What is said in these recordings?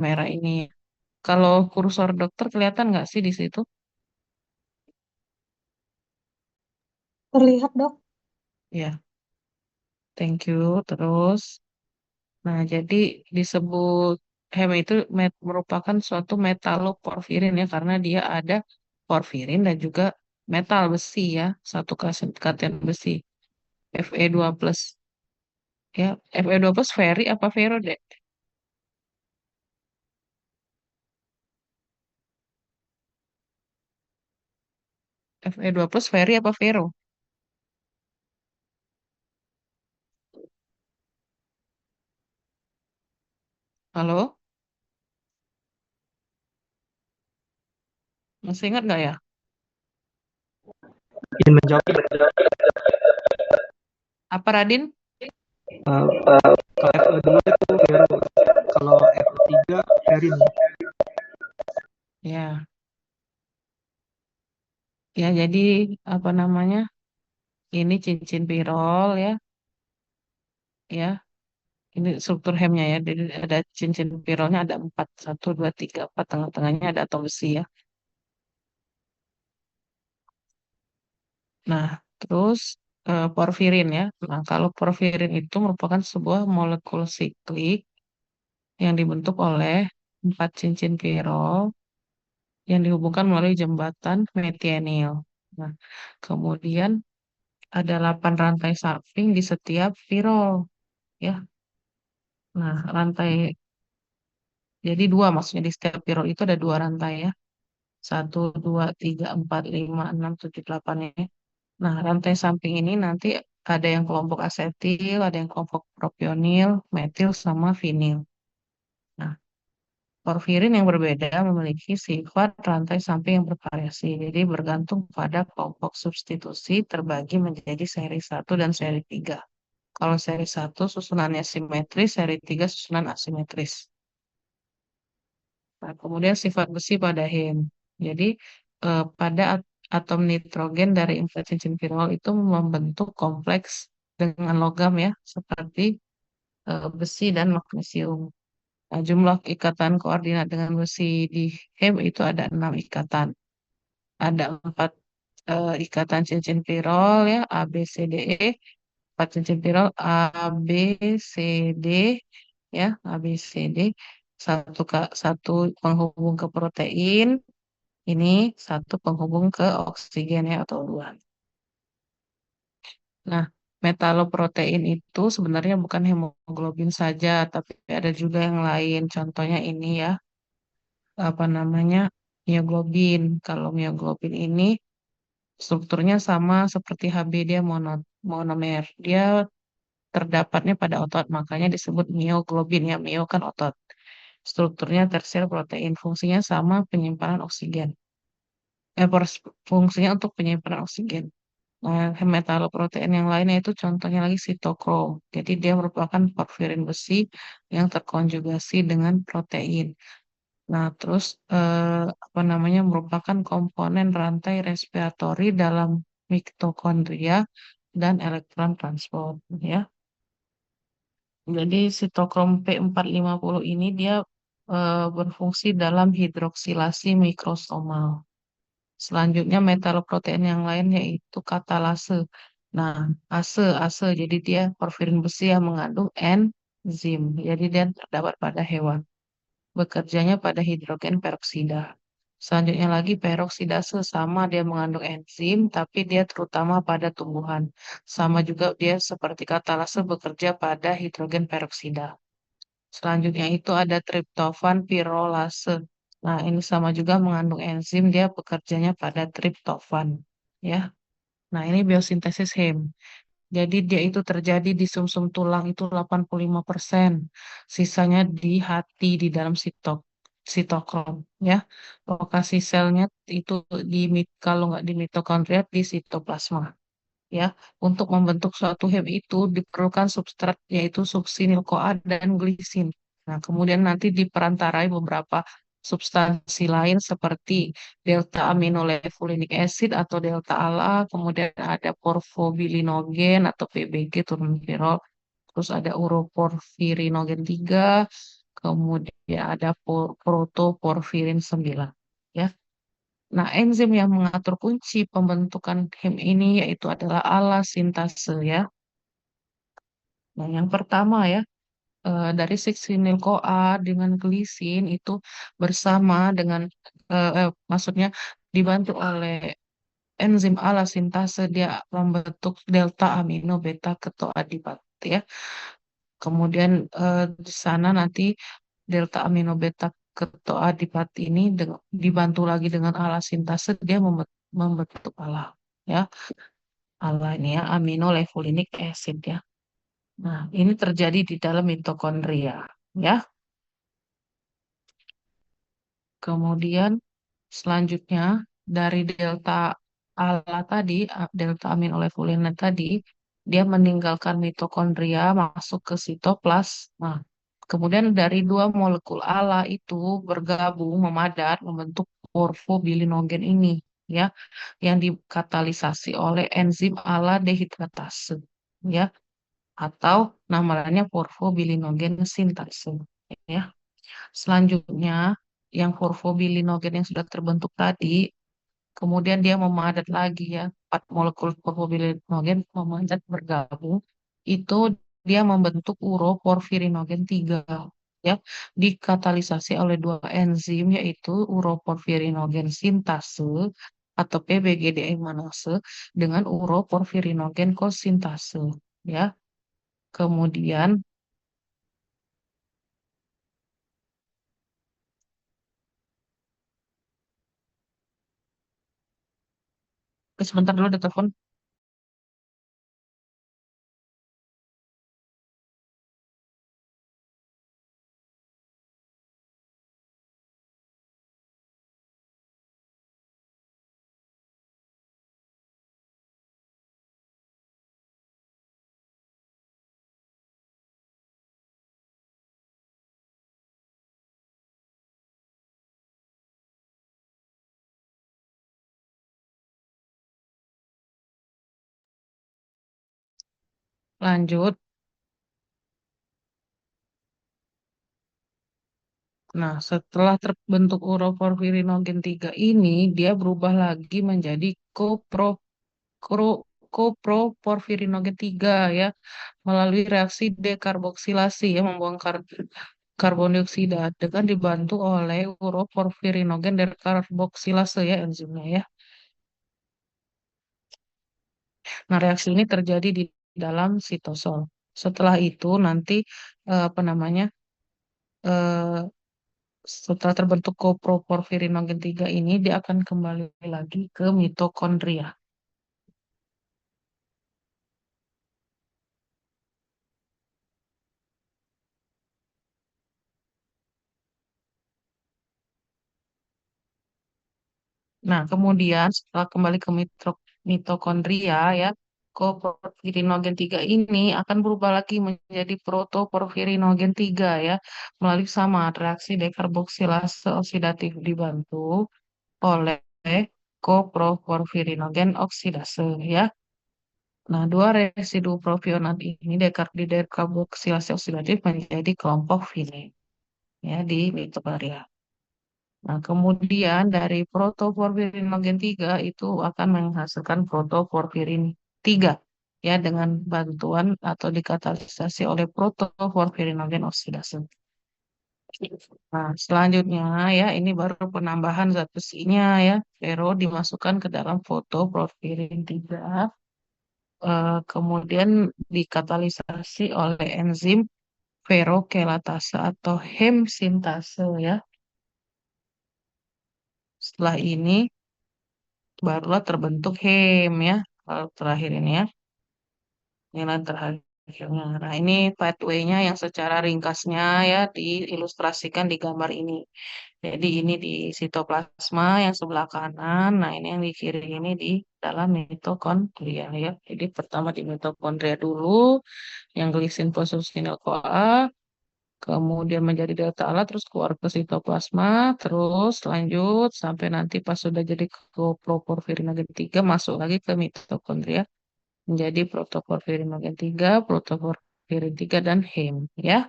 merah ini. Kalau kursor dokter kelihatan nggak sih di situ? Terlihat, Dok. Ya, thank you. Terus, nah jadi disebut HEM itu merupakan suatu metaloporfirin ya, karena dia ada porfirin dan juga metal besi ya, satu katen besi, Fe2+. Ya, Fe2+ Ferri apa Vero deh? Fe2+ Ferri apa Vero? Halo, masih ingat nggak ya? Ingin menjawab Apa Radin? kalau F2 itu Vero, kalau F3 Herin. Ya, ya jadi apa namanya? Ini cincin pirol ya, ya. Ini struktur hemnya ya. Jadi ada cincin pirolnya ada empat, satu, dua, tiga, empat. Tengah-tengahnya ada atom besi ya. Nah, terus porfirin ya. Nah, kalau porfirin itu merupakan sebuah molekul siklik yang dibentuk oleh empat cincin pirol yang dihubungkan melalui jembatan metionil. Nah, kemudian ada 8 rantai samping di setiap pirol ya. Nah, rantai jadi dua maksudnya di setiap pirol itu ada dua rantai ya. Satu, dua, tiga, empat, lima, enam, tujuh, delapan ya. Nah, rantai samping ini nanti ada yang kelompok asetil, ada yang kelompok propionil, metil, sama vinil. Nah, porfirin yang berbeda memiliki sifat rantai samping yang bervariasi. Jadi bergantung pada kelompok substitusi terbagi menjadi seri satu dan seri 3. Kalau seri satu susunannya simetris, seri 3 susunan asimetris. Nah, kemudian sifat besi pada heme. Jadi pada atom nitrogen dari empat cincin pirol itu membentuk kompleks dengan logam ya, seperti besi dan magnesium. Nah, jumlah ikatan koordinat dengan besi di heme itu ada 6 ikatan. Ada 4 ikatan cincin pirol ya, A, B, C, D, E. 4 cincin pirol A, B, C, D ya, A, B, C, D. Satu penghubung ke protein, ini satu penghubung ke oksigen ya atau dua. Nah, metaloprotein itu sebenarnya bukan hemoglobin saja, tapi ada juga yang lain. Contohnya ini ya, apa namanya, mioglobin. Kalau mioglobin ini strukturnya sama seperti Hb, dia monomer. Dia terdapatnya pada otot, makanya disebut mioglobin ya. Mio kan otot. Strukturnya tersier protein, fungsinya sama penyimpanan oksigen. Fungsinya untuk penyimpanan oksigen. Nah, metaloprotein yang lainnya itu contohnya lagi sitokrom. Jadi dia merupakan porfirin besi yang terkonjugasi dengan protein. Nah, terus apa namanya merupakan komponen rantai respiratori dalam mitokondria dan elektron transport ya. Jadi sitokrom P450 ini dia berfungsi dalam hidroksilasi mikrosomal. Selanjutnya metaloprotein yang lain yaitu katalase. Nah, ase, jadi dia porfirin besi yang mengandung enzim. Jadi dia terdapat pada hewan. Bekerjanya pada hidrogen peroksida. Selanjutnya lagi peroksidase sama dia mengandung enzim, tapi dia terutama pada tumbuhan. Sama juga dia seperti katalase bekerja pada hidrogen peroksida. Selanjutnya itu ada triptofan pirolase. Nah, ini sama juga mengandung enzim, dia bekerjanya pada triptofan. Ya. Nah, ini biosintesis HEM. Jadi dia itu terjadi di sumsum tulang itu 85%. Sisanya di hati di dalam sitokrom ya. Lokasi selnya itu kalau nggak di mitokondria di sitoplasma ya. Untuk membentuk suatu HEM itu diperlukan substrat yaitu suksinil CoA dan glisin. Nah, kemudian nanti diperantarai beberapa substansi lain seperti delta aminolefulinic acid atau delta ALA, kemudian ada porfobilinogen atau PBG turun pirol, terus ada uroporfirinogen 3, kemudian ada protoporfirin 9. Ya. Nah, enzim yang mengatur kunci pembentukan hem ini yaitu adalah alasintase ya. Nah, yang pertama ya, dari succinyl-CoA dengan glisin itu bersama dengan maksudnya dibantu oleh enzim alasintase dia membentuk delta amino beta ketoadipat ya. Kemudian di sana nanti delta amino beta ketoadipat ini dibantu lagi dengan alasintase dia membentuk ALA ya. ALA ini ya amino levulinic acid ya. Nah, ini terjadi di dalam mitokondria ya. Kemudian selanjutnya dari delta ALA tadi, delta aminolevulina tadi, dia meninggalkan mitokondria masuk ke sitoplasma. Kemudian dari dua molekul ALA itu bergabung memadat membentuk porfobilinogen ini ya, yang dikatalisasi oleh enzim ALA dehidratase ya, atau namanya porfobilinogen sintase ya. Selanjutnya, yang porfobilinogen yang sudah terbentuk tadi, kemudian dia memadat lagi ya, 4 molekul porfobilinogen memadat bergabung, itu dia membentuk uroporfirinogen 3 ya, dikatalisasi oleh dua enzim yaitu uroporfirinogen sintase atau PBGDE-manase dengan uroporfirinogen kosintase ya. Kemudian sebentar dulu ada telepon. Lanjut. Nah, setelah terbentuk uroporfirinogen 3 ini, dia berubah lagi menjadi kro- koproporfirinogen 3 ya, melalui reaksi dekarboksilasi ya, membuang karbon dioksida dengan dibantu oleh uroporfirinogen dekarboksilase ya enzimnya ya. Nah, reaksi ini terjadi di dalam sitosol. Setelah itu nanti apa namanya? eh, Setelah terbentuk koproporfirinogen 3 ini, dia akan kembali lagi ke mitokondria. Nah, kemudian setelah kembali ke mitokondria ya, koporfirinogen 3 ini akan berubah lagi menjadi protoporfirinogen 3 ya, melalui sama reaksi dekarboksilase oksidatif dibantu oleh koproporfirinogen oksidase ya. Nah, dua residu propionat ini di dekarboksilasi oksidatif menjadi kelompok fine ya di mitokondria. Nah, kemudian dari protoporfirinogen 3 itu akan menghasilkan protoporfirin 3 ya dengan bantuan atau dikatalisasi oleh protoporfirinogen oksidase. Nah, selanjutnya ya ini baru penambahan zat besinya ya. Fero dimasukkan ke dalam protoporfirin 3 kemudian dikatalisasi oleh enzim ferrokelatase atau hemsintase ya. Setelah ini barulah terbentuk hem ya. Kalau terakhir ini ya. Nilai terakhirnya. Nah, ini pathway-nya yang secara ringkasnya ya diilustrasikan di gambar ini. Jadi ini di sitoplasma yang sebelah kanan. Nah, ini yang di kiri ini di dalam mitokondria ya. Jadi pertama di mitokondria dulu yang glisin fosfosinyl CoA, kemudian menjadi delta ALA, terus keluar ke sitoplasma, terus lanjut sampai nanti pas sudah jadi koproporfirinogen 3 masuk lagi ke mitokondria menjadi protoporfirin bagian 3, protoporfirin 3 dan heme ya.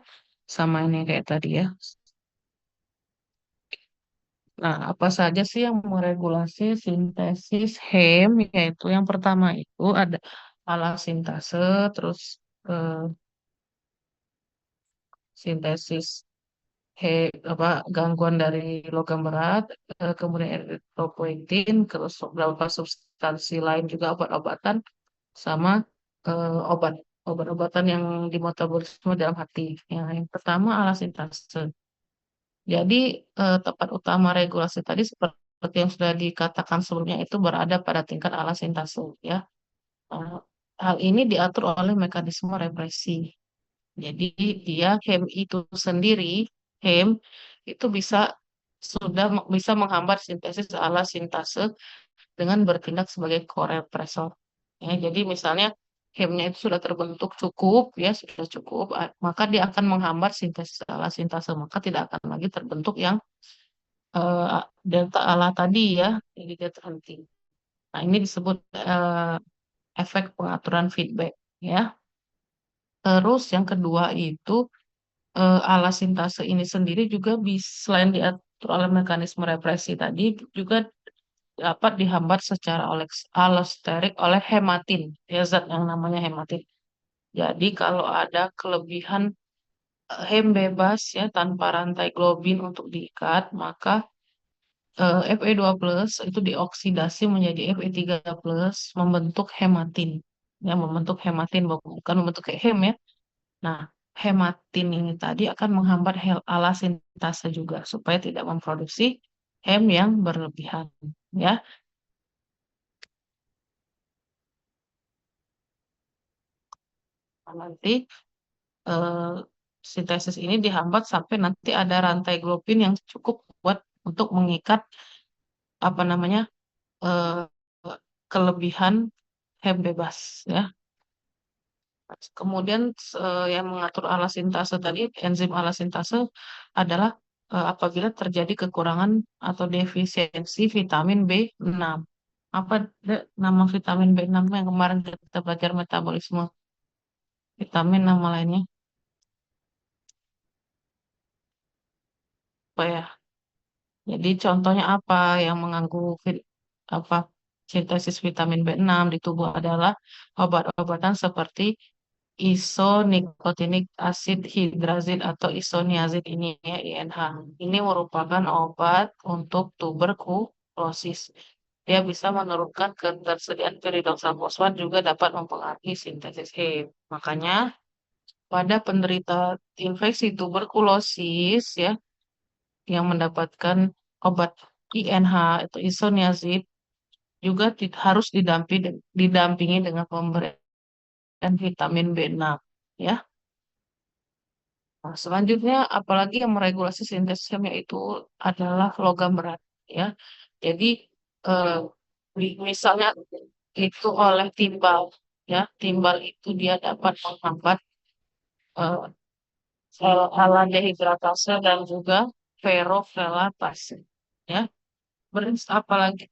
sama ini kayak tadi ya. Nah, apa saja sih yang meregulasi sintesis HEM? Yaitu yang pertama itu ada alasintase, terus eh, sintesis apa gangguan dari logam berat, kemudian eritropoietin, terus beberapa substansi lain juga obat-obatan, sama obat obat-obatan yang di metabolisme dalam hati. Yang pertama alasintase. Jadi tempat utama regulasi tadi seperti yang sudah dikatakan sebelumnya itu berada pada tingkat alasintase ya. Eh, Hal ini diatur oleh mekanisme represi. Jadi dia HEM itu sendiri, HEM itu bisa menghambat sintesis alasintase dengan bertindak sebagai korepresor. Ya, jadi misalnya HEM-nya itu sudah terbentuk cukup, ya sudah cukup, maka dia akan menghambat sintesis alasintase, maka tidak akan lagi terbentuk yang delta ala tadi ya, jadi dia terhenti. Nah, ini disebut efek pengaturan feedback ya. Terus yang kedua itu alasintase ini sendiri juga bisa selain diatur oleh mekanisme represi tadi juga dapat dihambat secara alosterik oleh hematin, ya zat yang namanya hematin. Jadi kalau ada kelebihan hem bebas ya tanpa rantai globin untuk diikat, maka Fe2+ itu dioksidasi menjadi Fe3+, membentuk hematin. Ya, membentuk hematin, bukan membentuk kayak hem ya. Nah, hematin ini tadi akan menghambat alasintase juga supaya tidak memproduksi hem yang berlebihan. Ya, nanti eh, sintesis ini dihambat sampai nanti ada rantai globin yang cukup kuat untuk mengikat apa namanya eh, kelebihan hem bebas ya. Kemudian yang mengatur alasintase tadi, enzim alasintase adalah apabila terjadi kekurangan atau defisiensi vitamin B6. Apa nama vitamin B6 yang kemarin kita belajar metabolisme vitamin nama lainnya? Apa ya? Jadi contohnya apa yang mengganggu apa sintesis vitamin B6 di tubuh adalah obat-obatan seperti isonicotinic acid hidrazid atau isoniazid ini ya INH. Ini merupakan obat untuk tuberkulosis. Dia bisa menurunkan ketersediaan piridoxal fosfat juga dapat mempengaruhi sintesis HEM. Makanya pada penderita infeksi tuberkulosis ya yang mendapatkan obat INH atau isoniazid juga harus didampingi dengan pemberian vitamin B6 ya. Nah, selanjutnya, apalagi yang meregulasi sintesisnya yaitu adalah logam berat, ya. Jadi, eh, misalnya itu oleh timbal, ya, timbal itu dia dapat menghambat eh, aldehidratase dan juga ferrovelatase, ya. Apalagi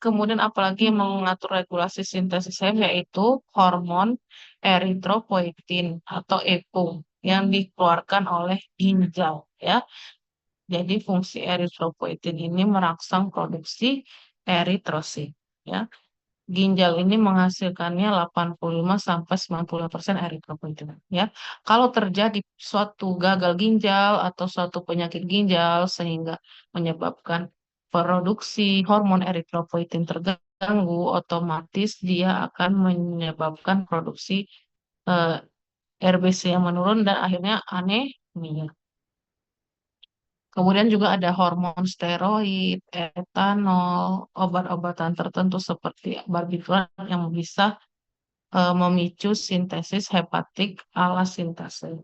yang mengatur regulasi sintesis HEM yaitu hormon eritropoietin atau EPO yang dikeluarkan oleh ginjal, ya. Jadi fungsi eritropoietin ini merangsang produksi eritrosit. Ya. Ginjal ini menghasilkannya 85 sampai 90% eritropoietin. Ya. Kalau terjadi suatu gagal ginjal atau suatu penyakit ginjal sehingga menyebabkan produksi hormon eritropoietin terganggu, otomatis dia akan menyebabkan produksi eh, RBC yang menurun dan akhirnya anemia. Kemudian juga ada hormon steroid, etanol, obat-obatan tertentu seperti barbiturat yang bisa memicu sintesis hepatik alasintase.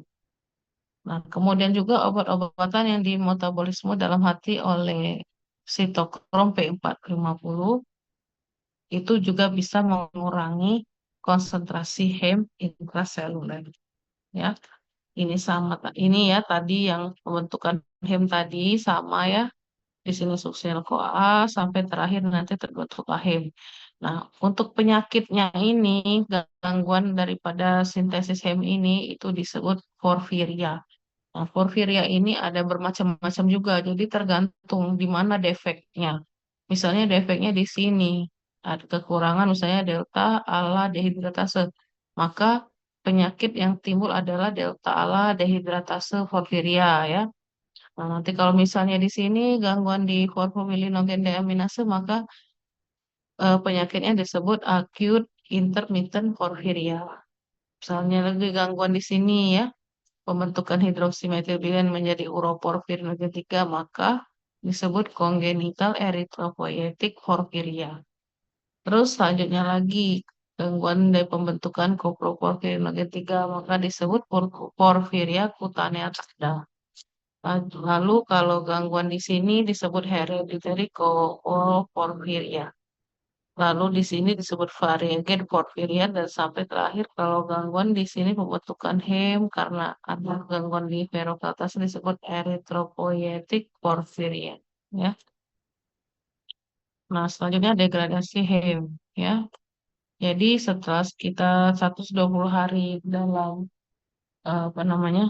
Nah, kemudian juga obat-obatan yang di metabolisme dalam hati oleh sitokrom P450 itu juga bisa mengurangi konsentrasi HEM intraseluler. Ya, ini sama ini ya tadi yang pembentukan HEM tadi sama ya. Di sini suksil CoA sampai terakhir nanti terbentuk lahim. Nah, untuk penyakitnya ini, gangguan daripada sintesis hem ini itu disebut porfiria. Nah, porfiria ini ada bermacam-macam juga, jadi tergantung di mana defeknya. Misalnya defeknya di sini, ada kekurangan misalnya delta ala dehidratase. Maka penyakit yang timbul adalah delta ala dehidratase porfiria ya. Nah, nanti kalau misalnya di sini gangguan di formulinogen deaminase, maka penyakitnya disebut acute intermittent porfiria. Misalnya lagi gangguan di sini ya, pembentukan hidroksimetilbilen menjadi uroporfir ketiga, maka disebut congenital erythropoietic porphyria. Terus selanjutnya lagi gangguan dari pembentukan coproporfir ketiga, maka disebut porphyria cutanea tarda. Lalu kalau gangguan di sini disebut hereditary coproporphyria. Lalu di sini disebut variegated porphyria dan sampai terakhir kalau gangguan di sini pembentukan hem karena ada gangguan di ferrokeltase disebut erythropoietic porphyria ya. Nah, selanjutnya degradasi hem ya. Jadi setelah sekitar 120 hari dalam apa namanya?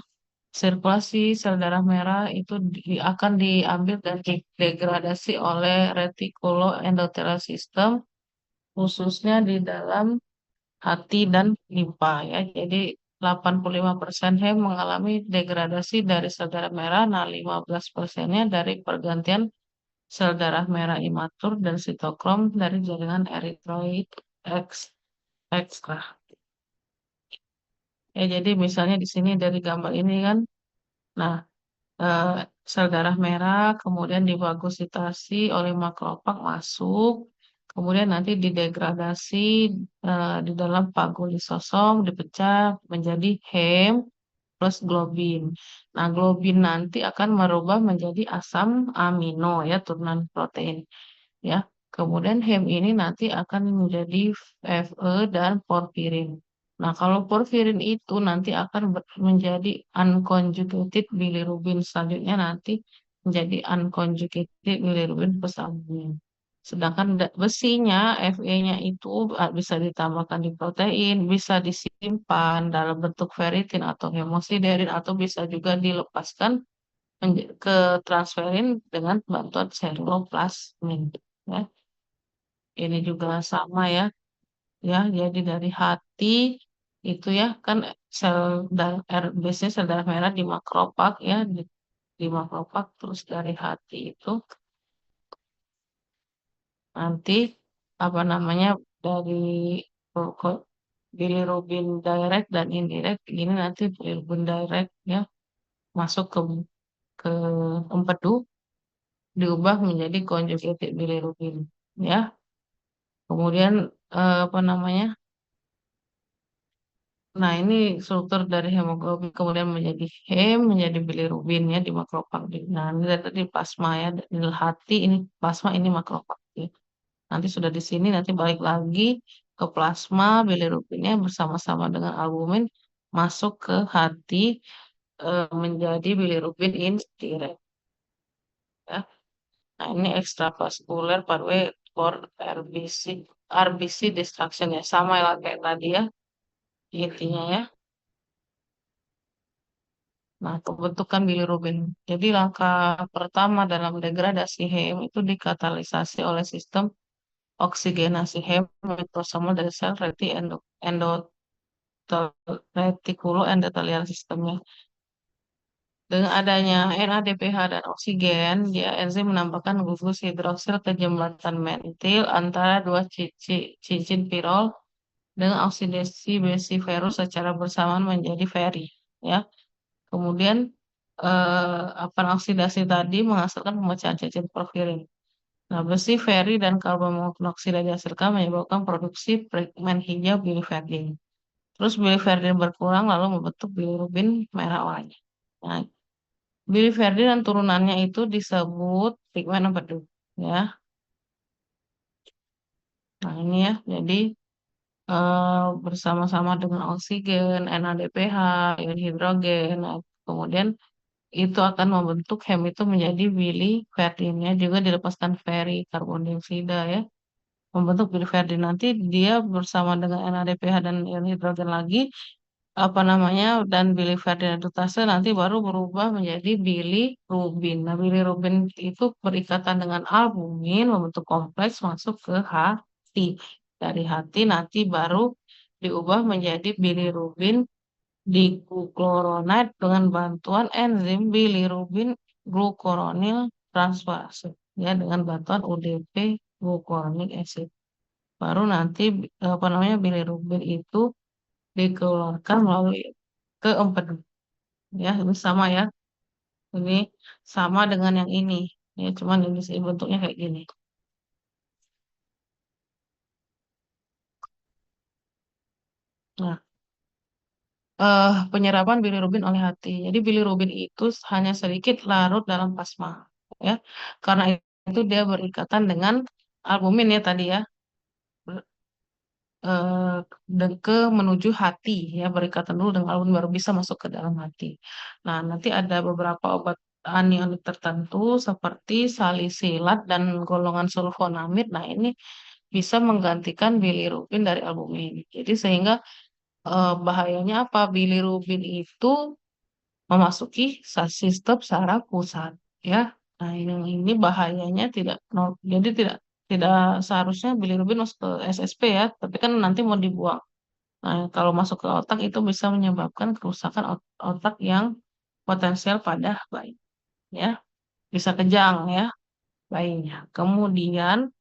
Sirkulasi sel darah merah itu akan diambil dan degradasi oleh retikuloendotelial system khususnya di dalam hati dan limpa ya. Jadi 85% hem mengalami degradasi dari sel darah merah, nah 15%-nya dari pergantian sel darah merah imatur dan sitokrom dari jaringan eritroid ekstra. Ya, jadi misalnya di sini dari gambar ini kan, nah eh, sel darah merah kemudian difagositasi oleh makrofag masuk, kemudian nanti didegradasi di dalam fagolisosom dipecah menjadi hem plus globin. Nah, globin nanti akan merubah menjadi asam amino ya, turunan protein ya. Kemudian hem ini nanti akan menjadi Fe dan porfirin. Nah, kalau porfirin itu nanti akan menjadi unconjugated bilirubin. Selanjutnya nanti menjadi unconjugated bilirubin plus albumin. Sedangkan besinya, Fe-nya itu bisa ditambahkan di protein, bisa disimpan dalam bentuk ferritin atau hemosiderin, atau bisa juga dilepaskan ke transferin dengan bantuan seruloplasmin. Ya. Ini juga sama ya, ya. Jadi dari hati itu ya kan sel darah biasanya sel darah merah di makrofag ya, di makrofag terus dari hati itu nanti apa namanya dari bilirubin direct dan indirect ini nanti bilirubin direct ya masuk ke empedu diubah menjadi conjugated bilirubin ya. Kemudian apa namanya? Nah, ini struktur dari hemoglobin kemudian menjadi hem, menjadi bilirubin ya di makrofag. Nah, ini dari tadi plasma ya, di hati ini plasma, ini makrofag. Ya. Nanti sudah di sini, nanti balik lagi ke plasma, bilirubinnya bersama-sama dengan albumin masuk ke hati menjadi bilirubin indirect. Ya. Nah, ini extravascular pathway for RBC destruction ya, sama lah kayak tadi ya, intinya ya. Nah, pembentukan bilirubin. Jadi langkah pertama dalam degradasi hem itu dikatalisasi oleh sistem oksigenasi hem liposomal dari sel retikuloendotelial sistemnya. Dengan adanya NADPH dan oksigen, dia enzim menambahkan gugus hidroksil ke jembatan mentil antara dua cincin pirol dengan oksidasi besi ferus secara bersamaan menjadi feri. Ya. Kemudian apa oksidasi tadi menghasilkan pemecahan cincin porfirin. Nah, besi, feri, dan karbon monoksida dihasilkan menyebabkan produksi pigmen hijau biliverdin. Terus biliverdin berkurang lalu membentuk bilirubin merah oranye. Nah, biliverdin dan turunannya itu disebut pigmen empedu. Ya, nah ini ya. Jadi bersama-sama dengan oksigen, NADPH, ion hidrogen, nah, kemudian itu akan membentuk hem itu menjadi biliverdinnya juga dilepaskan feri karbon dioksida ya membentuk biliverdin nanti dia bersama dengan NADPH dan ion hidrogen lagi apa namanya dan biliverdinatase nanti baru berubah menjadi bilirubin. Nah, bilirubin itu berikatan dengan albumin membentuk kompleks masuk ke hati. Dari hati nanti baru diubah menjadi bilirubin diglucuronide dengan bantuan enzim bilirubin glucuronil transferase ya dengan bantuan UDP glucuronic acid. Baru nanti apa namanya bilirubin itu dikeluarkan melalui ke empedu ya ini sama ya ini sama dengan yang ini ya cuman ini sih bentuknya kayak gini. Nah, penyerapan bilirubin oleh hati. Jadi bilirubin itu hanya sedikit larut dalam plasma ya karena itu dia berikatan dengan albumin ya tadi ya eh, dan ke menuju hati ya berikatan dulu dengan albumin baru bisa masuk ke dalam hati. Nah, nanti ada beberapa obat anionik tertentu seperti salisilat dan golongan sulfonamid. Nah, ini bisa menggantikan bilirubin dari albumin. Jadi sehingga bahayanya apa? Bilirubin itu memasuki sistem saraf pusat ya. Nah, ini bahayanya tidak jadi tidak seharusnya bilirubin masuk ke SSP ya, tapi kan nanti mau dibuang. Nah, kalau masuk ke otak itu bisa menyebabkan kerusakan otak yang potensial pada bayi ya. Bisa kejang ya bayinya. Kemudian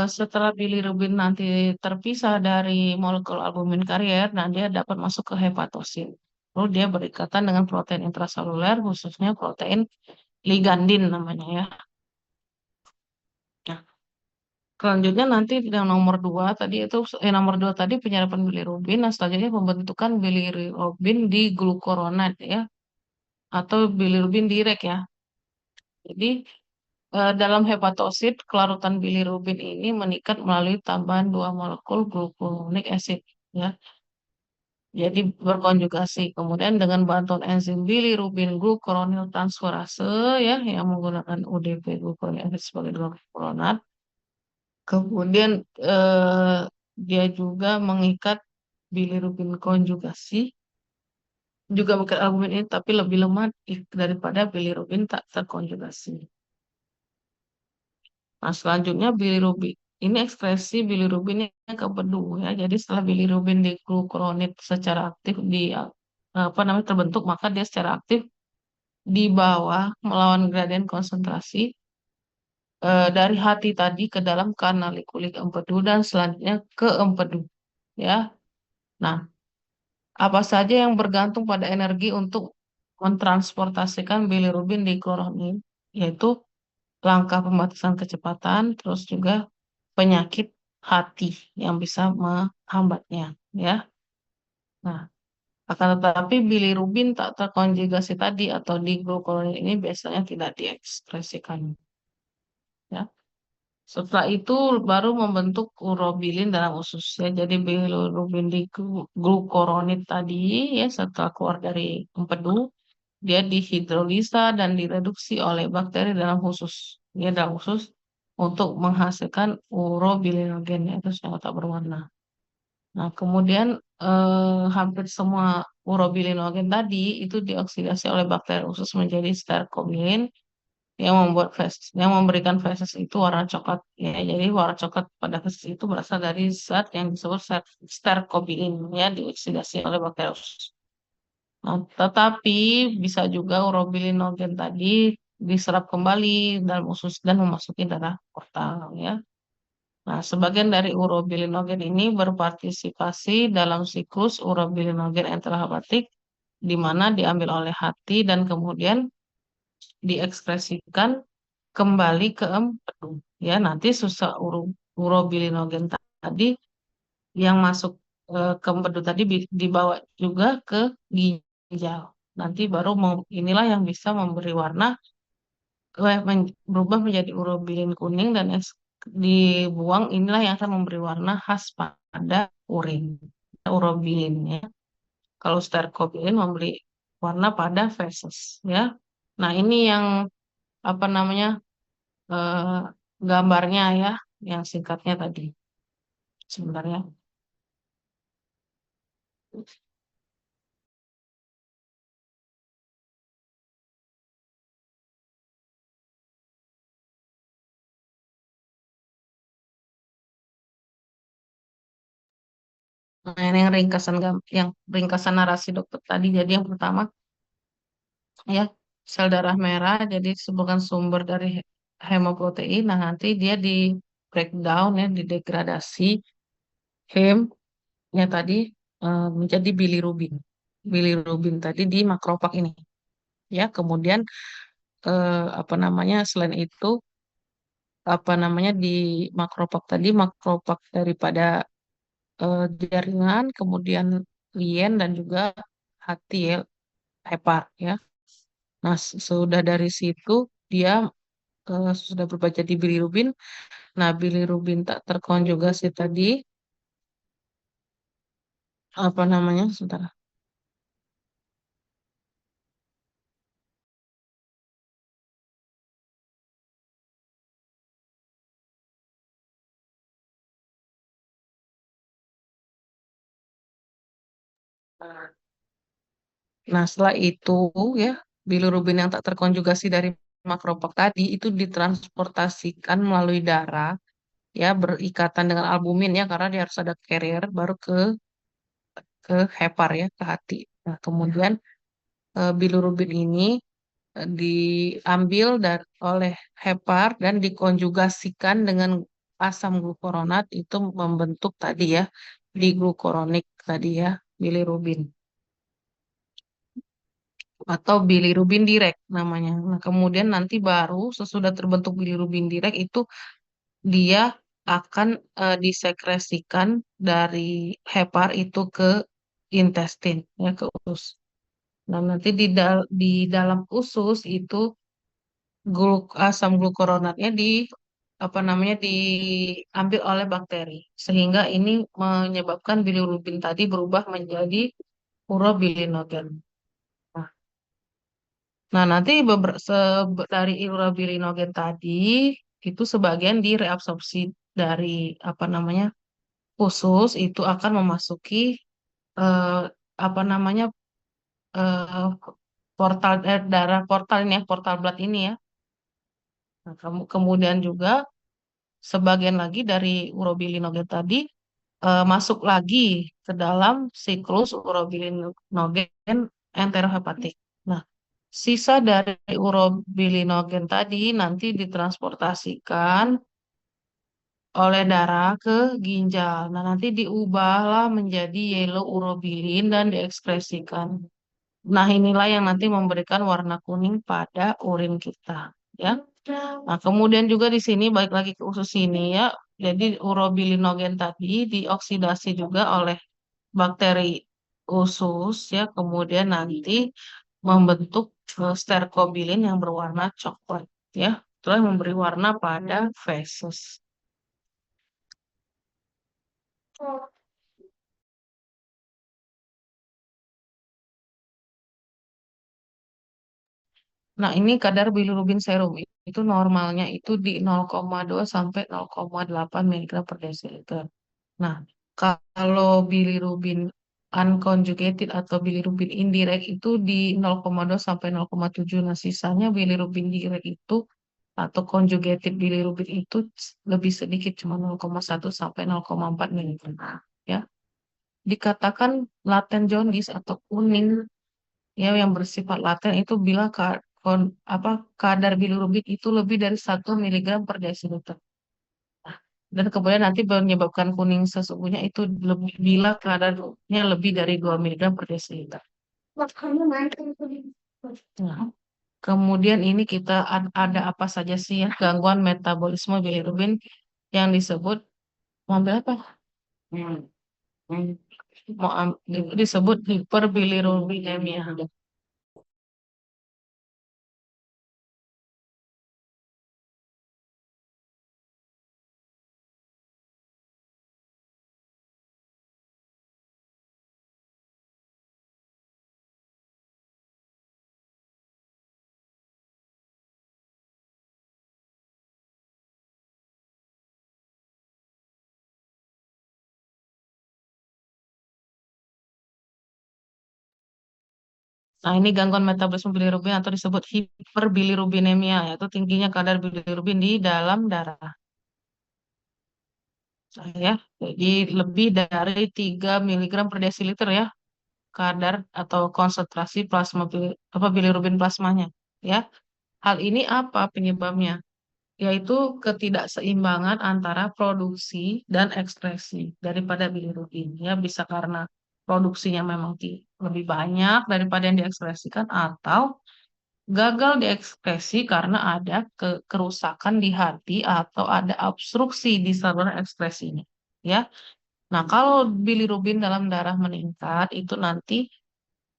setelah bilirubin nanti terpisah dari molekul albumin karier, nah dia dapat masuk ke hepatosit. Lalu dia berikatan dengan protein intraseluler, khususnya protein ligandin namanya ya. Nah, selanjutnya nanti yang nomor dua tadi itu nomor dua tadi penyerapan bilirubin, nah selanjutnya pembentukan bilirubin di glucuronate ya atau bilirubin direct ya. Jadi dalam hepatosit kelarutan bilirubin ini meningkat melalui tambahan dua molekul glucuronic acid ya. Jadi berkonjugasi. Kemudian dengan bantuan enzim bilirubin glucuronil transferase ya yang menggunakan UDP glucuronic acid sebagai glucuronat. Kemudian eh, dia juga mengikat bilirubin konjugasi juga mengikat albumin ini tapi lebih lemah daripada bilirubin tak terkonjugasi. Nah, selanjutnya bilirubin. Ini ekspresi bilirubinnya ke empedu ya. Jadi setelah bilirubin diglucuronid secara aktif apa namanya terbentuk, maka dia secara aktif di bawah melawan gradien konsentrasi dari hati tadi ke dalam kanalikulik empedu dan selanjutnya ke empedu ya. Nah, apa saja yang bergantung pada energi untuk mentransportasikan bilirubin di kloronil, yaitu langkah pembatasan kecepatan, terus juga penyakit hati yang bisa menghambatnya, ya. Nah, akan tetapi bilirubin tak terkonjugasi tadi atau di glucuronil ini biasanya tidak diekspresikan, ya. Setelah itu baru membentuk urobilin dalam usus ya. Jadi bilirubin di glucuronid tadi ya setelah keluar dari empedu dia dihidrolisa dan direduksi oleh bakteri dalam usus. Ya dalam usus untuk menghasilkan urobilinogen yaitu senyawa tak berwarna. Nah, kemudian hampir semua urobilinogen tadi itu dioksidasi oleh bakteri usus menjadi sterkobilin yang memberikan feses itu warna coklat ya. Jadi warna coklat pada feses itu berasal dari zat yang disebut sterkobilin ya dioksidasi oleh bakteri usus. Nah, tetapi bisa juga urobilinogen tadi diserap kembali dalam usus dan memasuki darah portal ya. Nah, sebagian dari urobilinogen ini berpartisipasi dalam siklus urobilinogen enterohepatik di mana diambil oleh hati dan kemudian diekspresikan kembali ke empedu. Ya, nanti urobilinogen tadi yang masuk ke empedu tadi dibawa juga ke ginjal. Nanti baru inilah yang bisa memberi warna berubah menjadi urobilin kuning dan dibuang inilah yang akan memberi warna khas pada urin. Urobilin ya. Kalau sterkobilin memberi warna pada feses ya. Nah, ini yang apa namanya eh, gambarnya ya, yang singkatnya tadi sebenarnya. Nah, ini yang ringkasan yang ringkasan narasi dokter tadi. Jadi yang pertama ya sel darah merah jadi bukan sumber dari hemoprotein. Nah, nanti dia di breakdown ya, didegradasi hemnya tadi menjadi bilirubin. Bilirubin tadi di makrofag ini. Ya, kemudian apa namanya selain itu apa namanya di makrofag tadi makrofag daripada jaringan, kemudian lien dan juga hati ya, hepar ya. Nah, sudah dari situ dia sudah berubah jadi bilirubin. Nah, bilirubin tak terkonjugasi tadi apa namanya? Sebentar. Nah, setelah itu ya bilirubin yang tak terkonjugasi dari makrofag tadi itu ditransportasikan melalui darah ya berikatan dengan albumin ya karena dia harus ada carrier baru ke hepar ya ke hati. Nah, kemudian bilirubin ini diambil oleh hepar dan dikonjugasikan dengan asam glukuronat itu membentuk tadi ya diglukuronik tadi ya bilirubin atau bilirubin direct namanya. Nah, kemudian nanti baru sesudah terbentuk bilirubin direct itu dia akan disekresikan dari hepar itu ke intestin ya ke usus. Nah, nanti di dalam usus itu asam glukuronatnya apa namanya diambil oleh bakteri sehingga ini menyebabkan bilirubin tadi berubah menjadi urobilinogen. Nah, nanti dari urobilinogen tadi itu sebagian direabsorpsi dari apa namanya usus itu akan memasuki eh, apa namanya eh, portal darah portal ini ya portal blood ini ya. Nah, kemudian juga sebagian lagi dari urobilinogen tadi masuk lagi ke dalam siklus urobilinogen enterohepatik. Nah, sisa dari urobilinogen tadi nanti ditransportasikan oleh darah ke ginjal. Nah, nanti diubahlah menjadi yellow urobilin dan diekspresikan. Nah, inilah yang nanti memberikan warna kuning pada urin kita, ya. Nah, kemudian juga di sini balik lagi ke usus ini ya. Jadi urobilinogen tadi dioksidasi juga oleh bakteri usus ya. Kemudian nanti membentuk sterkobilin yang berwarna coklat ya. Telah memberi warna pada feses. Nah, ini kadar bilirubin serum itu normalnya itu di 0,2 sampai 0,8 miligram per desiliter. Nah, kalau bilirubin unconjugated atau bilirubin indirect itu di 0,2 sampai 0,7. Nah, sisanya bilirubin direct itu atau conjugated bilirubin itu lebih sedikit cuma 0,1 sampai 0,4 miligram. Ya, dikatakan laten jaundice atau kuning ya yang bersifat laten itu bila apa kadar bilirubin itu lebih dari 1 miligram per desiliter. Dan kemudian nanti menyebabkan kuning sesungguhnya itu lebih bila kadarnya lebih dari 2 miligram per desiliter. Nah, kemudian ini kita ada apa saja sih ya gangguan metabolisme bilirubin yang disebut mau ambil apa? Hmm. Hmm. Disebut hiperbilirubinemia. Nah, ini gangguan metabolisme bilirubin atau disebut hiperbilirubinemia, yaitu tingginya kadar bilirubin di dalam darah. ya. Jadi lebih dari 3 miligram per desiliter ya kadar atau konsentrasi plasma apa bilirubin plasmanya ya. Hal ini apa penyebabnya? Yaitu ketidakseimbangan antara produksi dan ekspresi daripada bilirubin. Ya, bisa karena produksinya memang lebih banyak daripada yang diekspresikan atau gagal diekspresi karena ada kerusakan di hati atau ada obstruksi di saluran ekspresinya. Ya. Nah, kalau bilirubin dalam darah meningkat itu nanti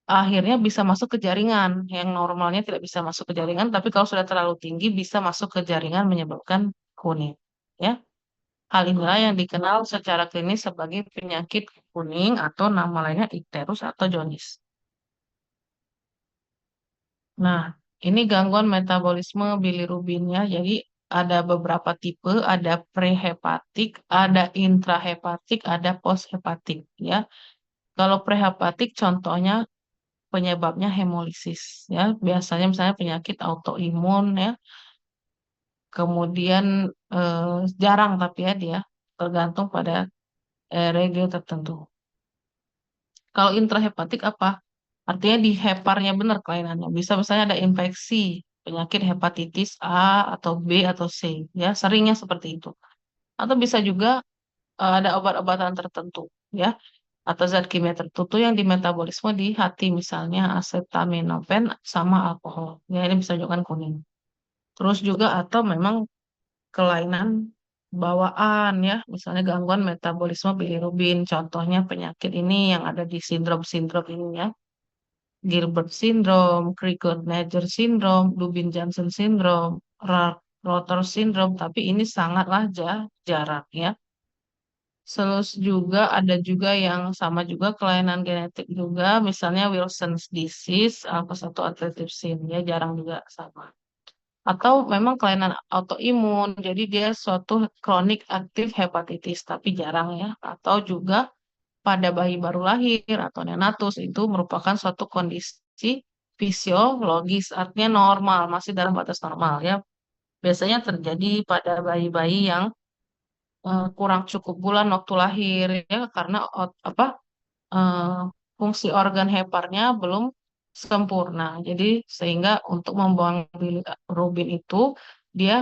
akhirnya bisa masuk ke jaringan yang normalnya tidak bisa masuk ke jaringan, tapi kalau sudah terlalu tinggi bisa masuk ke jaringan menyebabkan kuning. Ya, hal inilah yang dikenal secara klinis sebagai penyakit kuning atau nama lainnya ikterus atau jaundice. Nah, ini gangguan metabolisme bilirubinnya. Jadi ada beberapa tipe, ada prehepatik, ada intrahepatik, ada poshepatik. Ya, kalau prehepatik contohnya penyebabnya hemolisis ya biasanya misalnya penyakit autoimun ya kemudian eh, jarang tapi ya dia tergantung pada regel tertentu. Kalau intrahepatik apa artinya di heparnya benar kelainannya bisa misalnya ada infeksi penyakit hepatitis A atau B atau C ya seringnya seperti itu atau bisa juga ada obat-obatan tertentu ya atau zat kimia tertentu yang dimetabolisme di hati misalnya acetaminophen sama alkohol. Ya ini bisa menyebabkan kuning. Terus juga atau memang kelainan bawaan ya, misalnya gangguan metabolisme bilirubin. Contohnya penyakit ini yang ada di sindrom-sindrom ini ya. Gilbert syndrome, Crigler-Najjar syndrome, Dubin-Johnson syndrome, Rotor syndrome, tapi ini sangatlah jarang ya. Terus juga ada juga yang sama juga kelainan genetik juga, misalnya Wilson's disease, alpha satu antitrypsin, ya jarang juga sama. Atau memang kelainan autoimun, jadi dia suatu kronik aktif hepatitis, tapi jarang ya. Atau juga pada bayi baru lahir atau neonatus itu merupakan suatu kondisi fisiologis, artinya normal, masih dalam batas normal ya. Biasanya terjadi pada bayi-bayi yang kurang cukup bulan waktu lahir ya karena eh, fungsi organ heparnya belum sempurna. Jadi sehingga untuk membuang bilirubin itu dia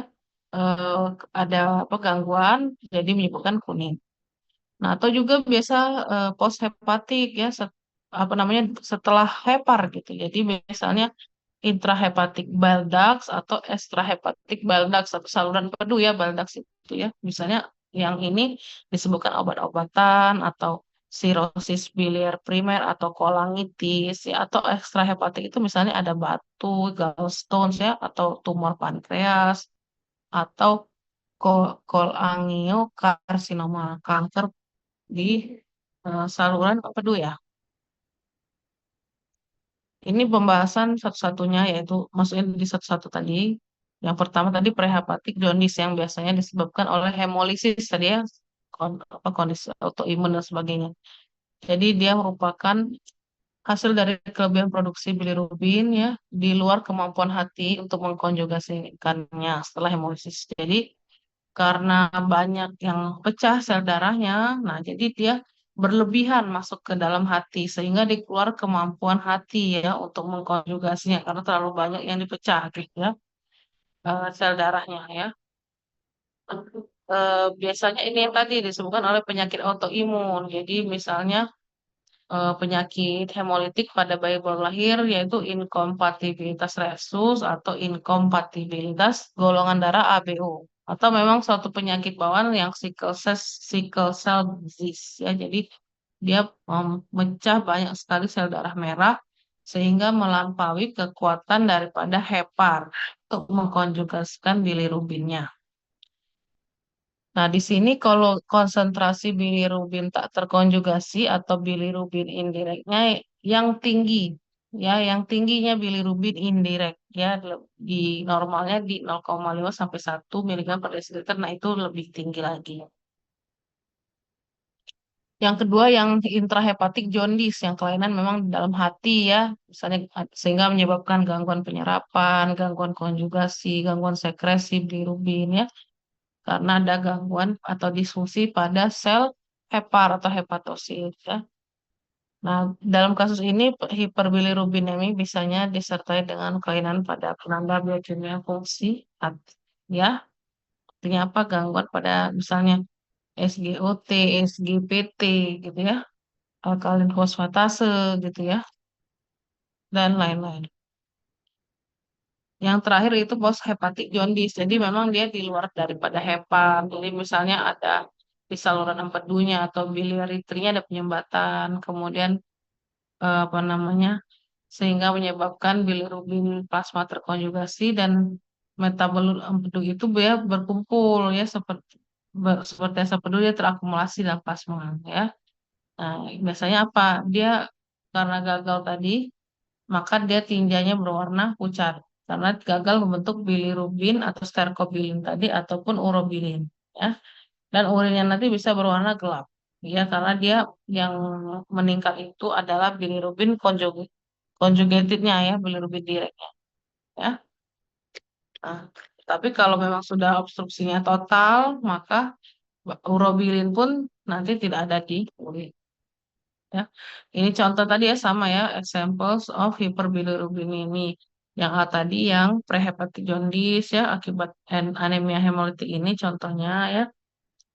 eh, ada apa gangguan jadi menyebabkan kuning. Nah, atau juga biasa post hepatik ya apa namanya setelah hepar gitu. Jadi misalnya intrahepatic bile ducts atau extrahepatic bile ducts atau saluran empedu ya bile ducts itu ya. Misalnya yang ini disebutkan obat-obatan atau sirosis biliar primer atau kolangitis ya atau ekstrahepatik itu misalnya ada batu, gallstones ya atau tumor pankreas atau kolangiokarsinoma kanker di saluran empedu ya. Ini pembahasan satu-satunya yaitu maksudnya di satu-satu tadi. Yang pertama tadi prehepatic jaundice yang biasanya disebabkan oleh hemolisis tadi ya kondisi autoimun dan sebagainya. Jadi dia merupakan hasil dari kelebihan produksi bilirubin ya di luar kemampuan hati untuk mengkonjugasikannya setelah hemolisis. Jadi karena banyak yang pecah sel darahnya, nah jadi dia berlebihan masuk ke dalam hati sehingga dikeluar kemampuan hati ya untuk mengkonjugasinya karena terlalu banyak yang dipecah gitu ya sel darahnya ya. Biasanya ini yang tadi disebutkan oleh penyakit autoimun. Jadi misalnya penyakit hemolitik pada bayi baru lahir yaitu inkompatibilitas resus atau inkompatibilitas golongan darah ABO atau memang suatu penyakit bawaan yang sickle cell disease ya jadi dia memecah banyak sekali sel darah merah sehingga melampaui kekuatan daripada hepar untuk mengkonjugasikan bilirubinnya. Nah, di sini kalau konsentrasi bilirubin tak terkonjugasi atau bilirubin indireknya yang tinggi, ya, yang tingginya bilirubin indirek, ya, di normalnya di 0,5 sampai 1 miligram per desiliter, nah itu lebih tinggi lagi. Yang kedua yang intrahepatik jaundice, yang kelainan memang di dalam hati ya, misalnya sehingga menyebabkan gangguan penyerapan, gangguan konjugasi, gangguan sekresi bilirubin ya. karena ada gangguan atau disfungsi pada sel hepar atau hepatosit ya. Nah, dalam kasus ini hiperbilirubinemi bisanya disertai dengan kelainan pada penambah biokimia fungsi ya. Artinya apa? Gangguan pada misalnya SGOT, SGPT gitu ya, alkalin fosfatase gitu ya, dan lain-lain. Yang terakhir itu pos hepatik jaundice. Jadi memang dia di luar daripada hepat. Jadi misalnya ada di saluran empedunya atau biliaritrinya ada penyumbatan, kemudian apa namanya, sehingga menyebabkan bilirubin plasma terkonjugasi dan metabolit empedu itu dia berkumpul ya seperti asam empedu dia terakumulasi dalam plasma ya. Nah, biasanya apa? Dia karena gagal tadi maka dia tinjanya berwarna pucat karena gagal membentuk bilirubin atau sterkobilin tadi ataupun urobilin ya. Dan urinnya nanti bisa berwarna gelap ya karena dia yang meningkat itu adalah bilirubin conjugatednya ya, bilirubin direknya ya. Nah, tapi kalau memang sudah obstruksinya total maka urobilin pun nanti tidak ada di urin ya. Ini contoh tadi ya sama ya, examples of hyperbilirubinemia. Yang A tadi yang prehepatic jaundice ya akibat anemia hemolitik ini contohnya ya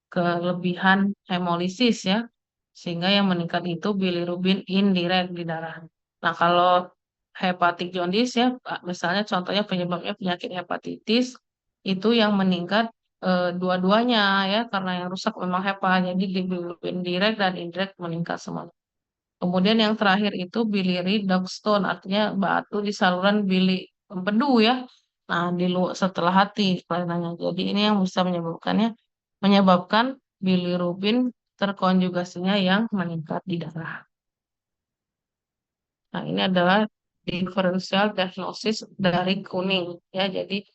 kelebihan hemolisis ya. Sehingga yang meningkat itu bilirubin indirect di darah. Nah, kalau hepatic jaundice ya misalnya contohnya penyebabnya penyakit hepatitis itu yang meningkat dua-duanya ya karena yang rusak memang hepa jadi di bilirubin direct dan indirect meningkat semua. Kemudian yang terakhir itu biliary ductstone, artinya batu di saluran bilik empedu ya. Nah, setelah hati kelainannya. Jadi ini yang bisa menyebabkan bilirubin terkonjugasinya yang meningkat di darah. Nah, ini adalah differential diagnosis dari kuning ya. Jadi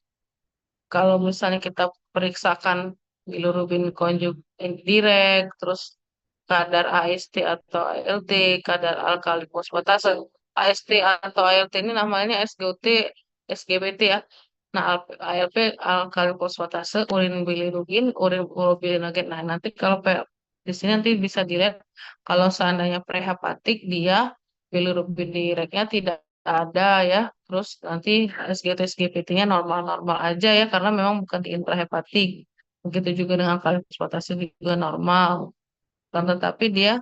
kalau misalnya kita periksakan bilirubin konjug direct, terus kadar AST atau ALT, kadar alkali fosfatase. AST atau ALT ini namanya SGOT, SGBT ya. Nah, ALP, alkali fosfatase, urin bilirubin, urin urobilinogen. Nah, nanti kalau di sini nanti bisa dilihat kalau seandainya prehepatik dia bilirubin direknya tidak ada ya. Terus nanti SGOT, SGBT-nya normal-normal aja ya karena memang bukan di intrahepatik. Begitu juga dengan alkali fosfatase juga normal. Tetapi dia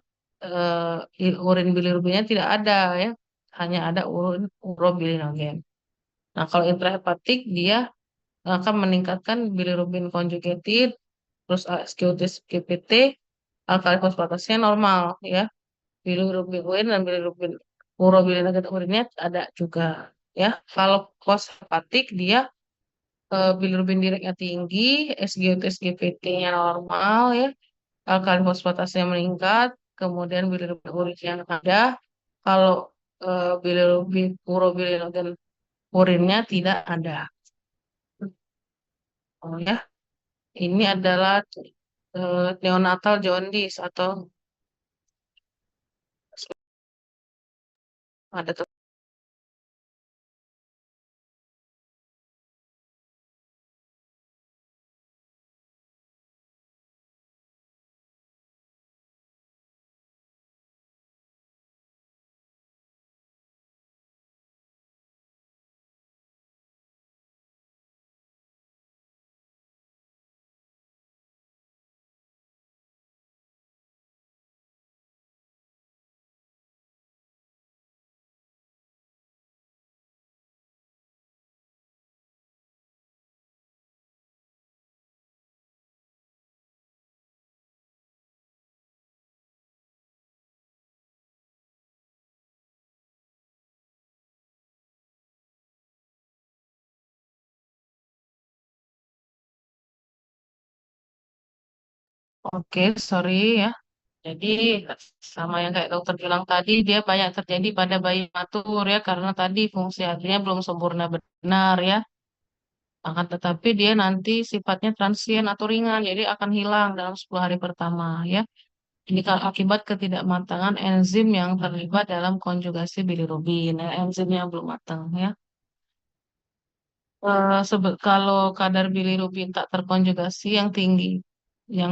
urin bilirubinnya tidak ada ya, hanya ada urin urobilinogen. Nah, kalau intrahepatik dia akan meningkatkan bilirubin conjugated, terus SGOT, GPT, alkali fosfatasenya normal ya, bilirubin urin dan bilirubin urobilinogen urinnya ada juga ya. Kalau post hepatik dia bilirubin direknya tinggi, SGOT, SGPT-nya normal ya, alkali fosfatasnya meningkat, kemudian bilirubin urin yang ada, kalau bilirubin urobilinogen urinnya tidak ada. Oh ya, ini adalah neonatal jaundice atau ada oke, sorry ya. Jadi sama yang kayak dokter bilang tadi, dia banyak terjadi pada bayi matur ya, karena tadi fungsi hatinya belum sempurna benar ya. Akan tetapi dia nanti sifatnya transien atau ringan, jadi akan hilang dalam 10 hari pertama ya. Ini akibat ketidakmatangan enzim yang terlibat dalam konjugasi bilirubin, enzim yang belum matang ya. Kalau kadar bilirubin tak terkonjugasi yang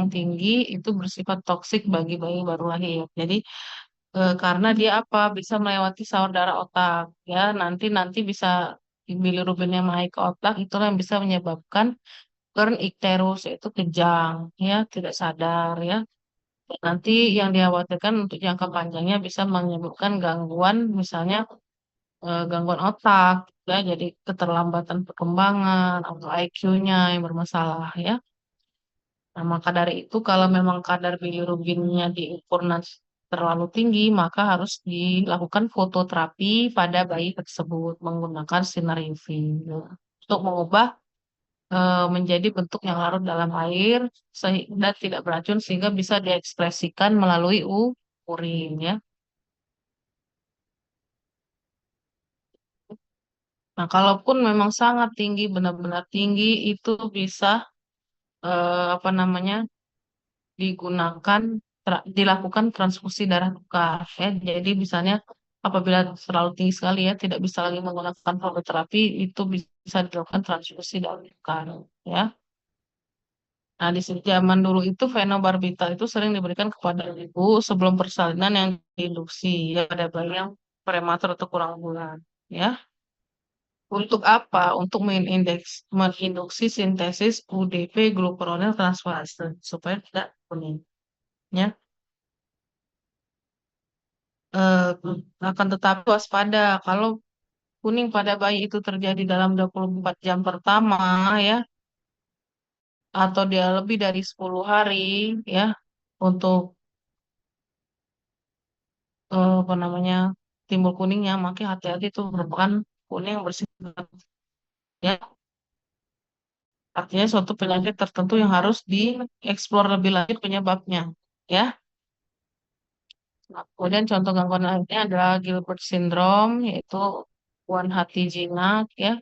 tinggi itu bersifat toksik bagi bayi baru lahir. Jadi karena dia apa bisa melewati sawar darah otak, ya nanti nanti bisa bilirubin yang naik ke otak itulah yang bisa menyebabkan turn icterus yaitu kejang, ya tidak sadar, ya. Nanti yang dikhawatirkan untuk jangka panjangnya bisa menyebabkan gangguan, misalnya gangguan otak, ya, jadi keterlambatan perkembangan atau IQ-nya yang bermasalah, ya. Nah, maka dari itu kalau memang kadar bilirubinnya diukur terlalu tinggi, maka harus dilakukan fototerapi pada bayi tersebut menggunakan sinar UV, ya, untuk mengubah menjadi bentuk yang larut dalam air sehingga tidak beracun sehingga bisa diekspresikan melalui urin, ya. Nah, kalaupun memang sangat tinggi, benar-benar tinggi, itu bisa apa namanya dilakukan transfusi darah tukar, ya. Jadi misalnya apabila terlalu tinggi sekali, ya tidak bisa lagi menggunakan fototerapi, itu bisa dilakukan transfusi darah tukar, ya. Nah, di zaman dulu itu fenobarbital itu sering diberikan kepada ibu sebelum persalinan yang diinduksi, ya pada bayi yang prematur atau kurang bulan, ya. Untuk apa? Untuk menginduksi sintesis UDP glucuronil transferase supaya tidak kuning. Ya, Eh, akan tetapi waspada kalau kuning pada bayi itu terjadi dalam 24 jam pertama, ya, atau dia lebih dari 10 hari, ya, untuk apa namanya timbul kuningnya, maka hati-hati itu merupakan kuning yang bersifat, ya, artinya suatu penyakit tertentu yang harus dieksplor lebih lanjut penyebabnya, ya. Nah, kemudian contoh gangguan lainnya adalah Gilbert syndrome, yaitu Guan hati jinak, ya.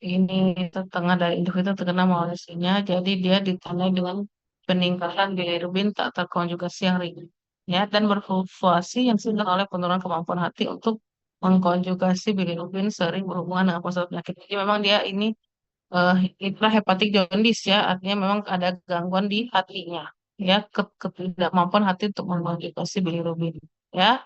Ini setengah dari induk itu terkena malnutrisinya, jadi dia ditandai dengan peningkatan bilirubin tak terkonjugasi yang ringan, ya, dan berfluktuasi yang disebabkan oleh penurunan kemampuan hati untuk mengkonjugasi bilirubin sering berhubungan dengan proses penyakit. Jadi memang dia ini intrahepatic jaundice, ya, artinya memang ada gangguan di hatinya, ya, ketidakmampuan hati untuk mengkonjugasi bilirubin, ya.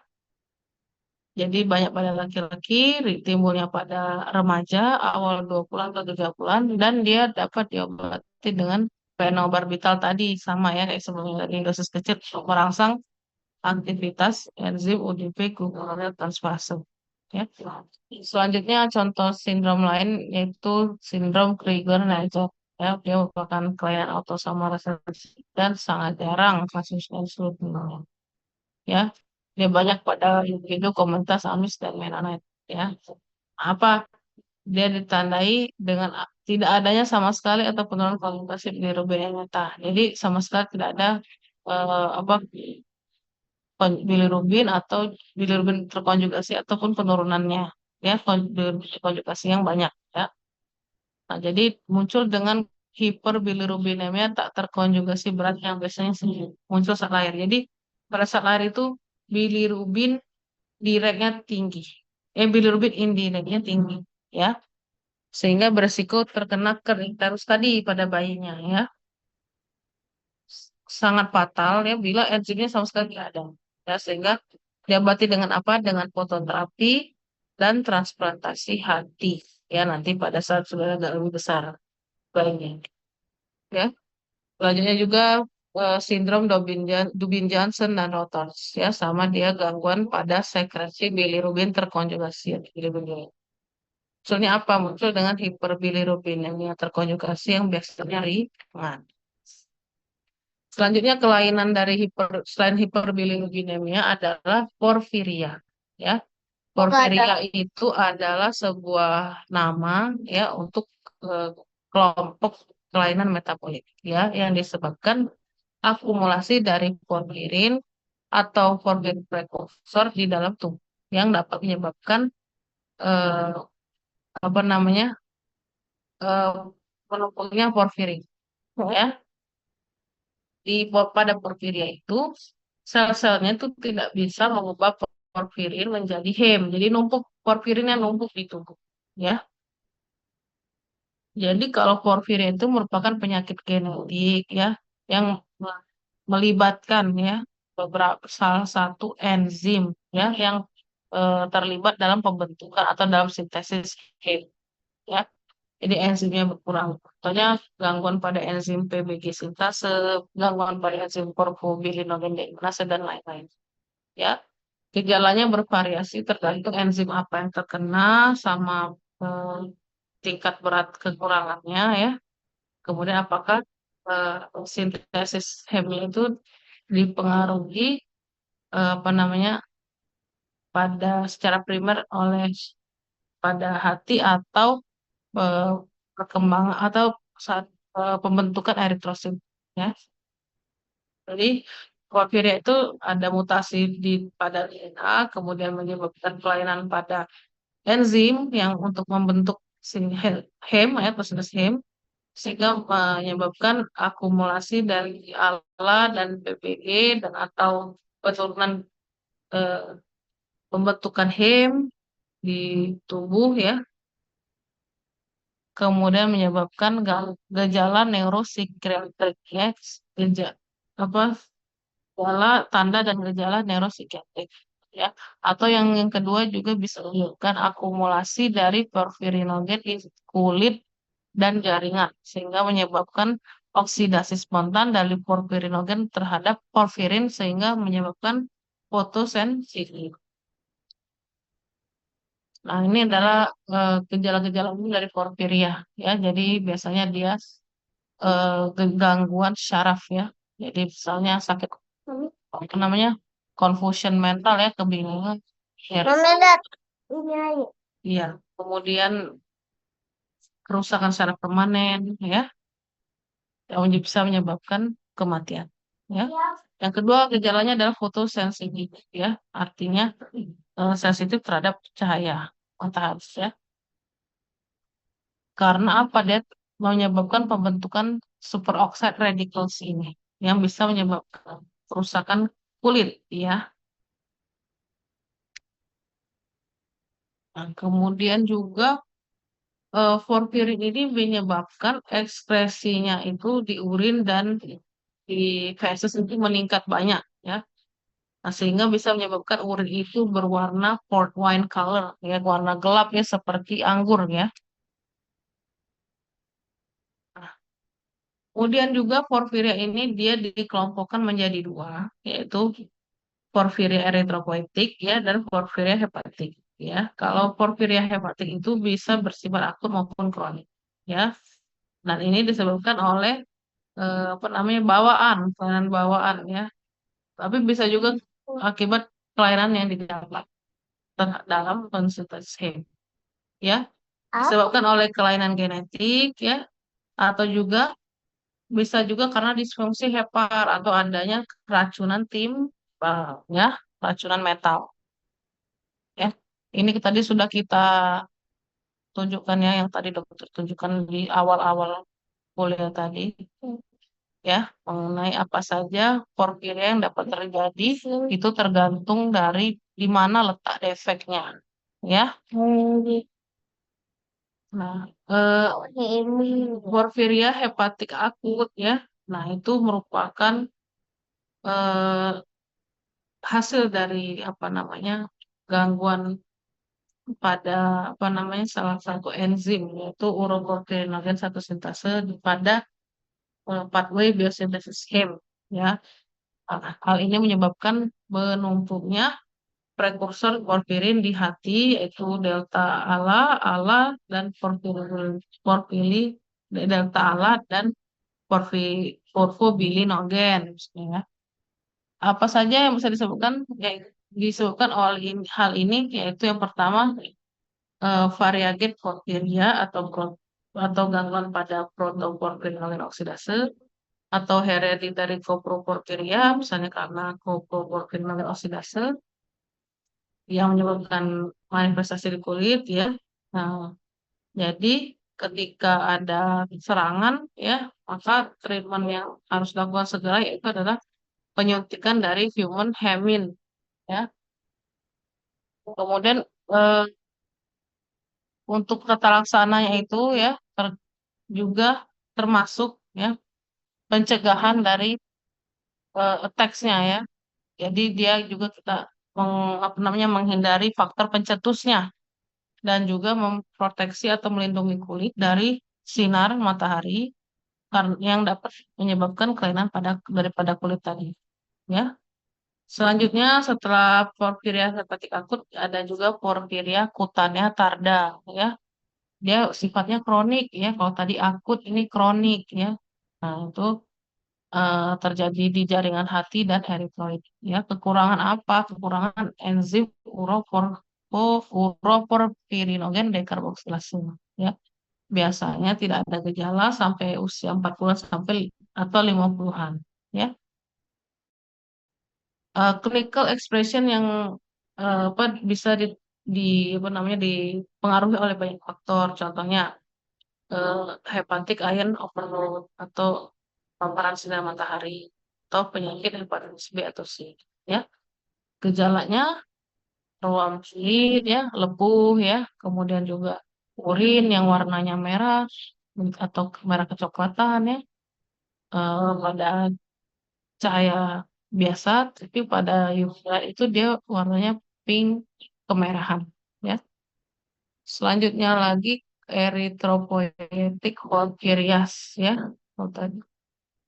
Jadi banyak pada laki-laki, timbulnya pada remaja, awal 2 bulan atau 3 bulan, dan dia dapat diobati dengan fenobarbital tadi, sama ya kayak sebelumnya tadi, dosis kecil untuk merangsang aktivitas enzim UDP glucuronil transferase. Ya. Selanjutnya contoh sindrom lain yaitu sindrom Crigler-Najjar. Ya, dia merupakan kelainan autosomal resesif dan sangat jarang kasusnya di seluruh dunia. Ya, dia banyak pada individu komunitas Amis dan Mennonite. Ya, apa dia ditandai dengan tidak adanya sama sekali atau penurunan konsentrasi bilirubin yang nyata. Jadi sama sekali tidak ada apa bilirubin atau bilirubin terkonjugasi ataupun penurunannya, ya, bilirubin terkonjugasi yang banyak, ya. Nah, jadi muncul dengan hiperbilirubinemia tak terkonjugasi berat yang biasanya muncul saat lahir. Jadi pada saat lahir itu bilirubin direknya tinggi, bilirubin indireknya tinggi, ya, sehingga beresiko terkena terus tadi pada bayinya, ya, sangat fatal, ya, bila enzimnya sama sekali tidak ada, ya, sehingga diobati dengan apa? Dengan fototerapi dan transplantasi hati, ya, nanti pada saat sudah agak lebih besar bayinya, ya. Selanjutnya juga sindrom Dubin Johnson dan Reuters, ya, sama dia gangguan pada sekresi bilirubin terkonjugasi, ya, bilirubin. Munculnya apa? Muncul dengan hiperbilirubinemia terkonjugasi yang biasanya ringan. Selanjutnya kelainan dari selain hiperbilirubinemia adalah porfiria. Ya, porfiria itu adalah sebuah nama, ya, untuk eh, kelompok kelainan metabolik, ya, yang disebabkan akumulasi dari porfirin atau porfirin prekursor di dalam tubuh yang dapat menyebabkan eh, apa namanya eh, penumpukannya porfirin, ya. Pada porfiria itu sel-selnya itu tidak bisa mengubah porfirin menjadi heme. Jadi numpuk porfirinnya numpuk di tubuh, ya. Jadi kalau porfiria itu merupakan penyakit genetik ya yang melibatkan ya beberapa salah satu enzim ya yang terlibat dalam pembentukan atau dalam sintesis HEM ya. Jadi enzimnya berkurang. Contohnya gangguan pada enzim PBG sintase, gangguan pada enzim porfobilinogen dehidratase dan lain-lain. Ya, gejalanya bervariasi tergantung enzim apa yang terkena sama eh, tingkat berat kekurangannya ya. Kemudian apakah eh, sintesis hemnya itu dipengaruhi apa namanya pada secara primer oleh pada hati atau eh, perkembangan atau saat pembentukan eritrosit ya. Jadi porfiria itu ada mutasi pada DNA kemudian menyebabkan kelainan pada enzim yang untuk membentuk hem ya proses hem sehingga menyebabkan akumulasi dari ALA dan PPG dan atau penurunan eh, pembentukan hem di tubuh ya, kemudian menyebabkan gejala neuropsikiatrik ya, gejala apa gejala tanda dan gejala neuropsikiatrik ya, atau yang kedua juga bisa menyebabkan akumulasi dari porfirinogen di kulit dan jaringan sehingga menyebabkan oksidasi spontan dari porfirinogen terhadap porfirin sehingga menyebabkan fotosensitif. Nah, ini adalah gejala-gejala umum dari porfiria ya. Jadi biasanya dia gangguan syaraf ya. Jadi misalnya sakit apa namanya? Confusion mental ya, kebingungan. Ya. Iya, kemudian kerusakan syaraf permanen ya, yang bisa menyebabkan kematian ya. Yang kedua gejalanya adalah fotosensitif ya, artinya sensitif terhadap cahaya matahari ya. Karena apa? Dia menyebabkan pembentukan superoxide radicals ini yang bisa menyebabkan kerusakan kulit ya. Nah, kemudian juga porfirin ini menyebabkan ekspresinya itu di urin dan di feses itu meningkat banyak ya. Nah, sehingga bisa menyebabkan urin itu berwarna port wine color ya, warna gelap ya seperti anggur ya. Nah, kemudian juga porfiria ini dia dikelompokkan menjadi dua, yaitu porfiria eritropoietik ya dan porfiria hepatik ya. Kalau porfiria hepatik itu bisa bersifat akut maupun kronik ya. Dan ini disebabkan oleh apa namanya bawaan, kelainan bawaan ya. Tapi bisa juga akibat kelainan yang didapat dalam konsultasi hem ya. Disebabkan oleh kelainan genetik ya atau juga bisa juga karena disfungsi hepar atau adanya keracunan ya, keracunan metal ya. Ini tadi sudah kita tunjukkan ya yang tadi dokter tunjukkan di awal-awal kuliah tadi ya mengenai apa saja porfiria yang dapat terjadi itu tergantung dari di mana letak defeknya ya. Nah, porfiria hepatik akut ya. Nah, itu merupakan eh, hasil dari apa namanya gangguan pada apa namanya salah satu enzim yaitu uroporfirinogen satu sintase pada pathway biosintesis hem ya. Nah, hal ini menyebabkan menumpuknya prekursor porfirin di hati yaitu delta ALA, ALA dan porfili delta ALA dan porfobilinogen ya. Apa saja yang bisa disebutkan? Ya, disebutkan oleh hal ini yaitu yang pertama variagen porfiria atau gangguan pada protoporfirinogen oksidase atau hereditary coproporfiria misalnya karena coproporfirinogen oksidase yang menyebabkan manifestasi di kulit ya. Nah, jadi ketika ada serangan ya, maka treatment yang harus dilakukan segera yaitu adalah penyuntikan dari human hemin ya. Kemudian eh, untuk tata laksananya itu ya juga termasuk ya pencegahan dari attacks-nya ya. Jadi dia juga kita apa namanya menghindari faktor pencetusnya dan juga memproteksi atau melindungi kulit dari sinar matahari yang dapat menyebabkan kelainan daripada kulit tadi. Ya. Selanjutnya setelah porfiria hepatik akut ada juga porfiria kutanea tarda ya. Dia sifatnya kronik ya. Kalau tadi akut ini kronik ya. Nah, itu terjadi di jaringan hati dan eritroid. Ya, kekurangan apa? Kekurangan enzim uroporfirinogen dekarboksilase. Ya, biasanya tidak ada gejala sampai usia 40 sampai atau 50-an. Ya, clinical expression yang apa bisa di apa namanya dipengaruhi oleh banyak faktor. Contohnya eh, hepatic iron overload atau paparan sinar matahari atau penyakit hepatitis B atau C. Ya, gejalanya ruam kulit ya, lepuh ya, kemudian juga urin yang warnanya merah atau merah kecoklatan ya, pada cahaya biasa, tapi pada UVA itu dia warnanya pink kemerahan ya. Selanjutnya lagi erythropoietic porphyrias ya. Kalau tadi.